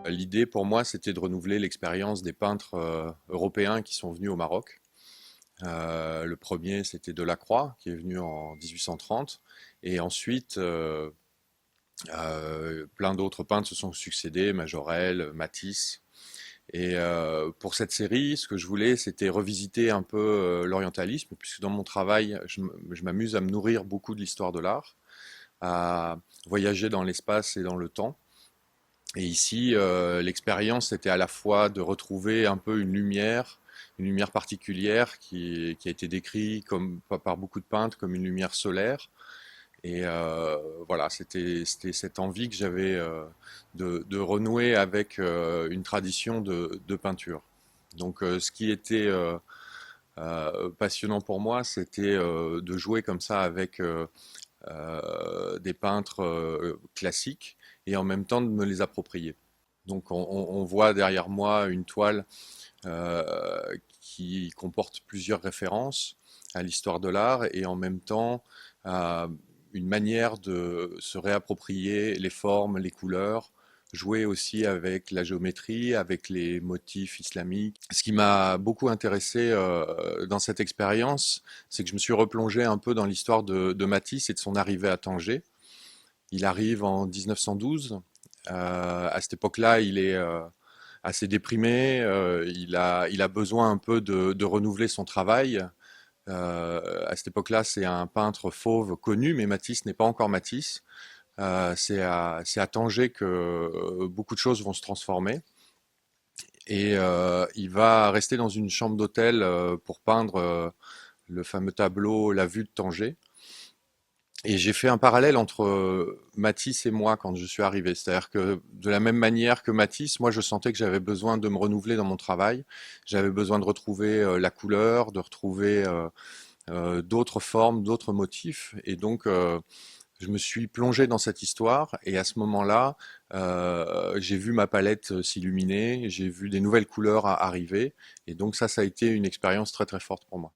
L'idée pour moi, c'était de renouveler l'expérience des peintres européens qui sont venus au Maroc. Le premier, c'était Delacroix, qui est venu en 1830. Et ensuite, plein d'autres peintres se sont succédés, Majorelle, Matisse. Et pour cette série, ce que je voulais, c'était revisiter un peu l'orientalisme, puisque dans mon travail, je m'amuse à me nourrir beaucoup de l'histoire de l'art, à voyager dans l'espace et dans le temps. Et ici, l'expérience était à la fois de retrouver un peu une lumière particulière qui a été décrite comme, par beaucoup de peintres comme une lumière solaire. Et voilà, c'était cette envie que j'avais de renouer avec une tradition de peinture. Donc, ce qui était passionnant pour moi, c'était de jouer comme ça avec des peintres classiques et en même temps de me les approprier. Donc on voit derrière moi une toile qui comporte plusieurs références à l'histoire de l'art et en même temps une manière de se réapproprier les formes, les couleurs, jouer aussi avec la géométrie, avec les motifs islamiques. Ce qui m'a beaucoup intéressé dans cette expérience, c'est que je me suis replongé un peu dans l'histoire de Matisse et de son arrivée à Tanger. Il arrive en 1912. À cette époque-là, il est assez déprimé. Il a besoin un peu de renouveler son travail. À cette époque-là, c'est un peintre fauve connu, mais Matisse n'est pas encore Matisse. C'est à Tanger que beaucoup de choses vont se transformer. Et il va rester dans une chambre d'hôtel pour peindre le fameux tableau La vue de Tanger. Et j'ai fait un parallèle entre Matisse et moi quand je suis arrivé. C'est-à-dire que de la même manière que Matisse, moi je sentais que j'avais besoin de me renouveler dans mon travail. J'avais besoin de retrouver la couleur, de retrouver d'autres formes, d'autres motifs. Et donc je me suis plongé dans cette histoire. Et à ce moment-là, j'ai vu ma palette s'illuminer, j'ai vu des nouvelles couleurs arriver. Et donc ça a été une expérience très très forte pour moi.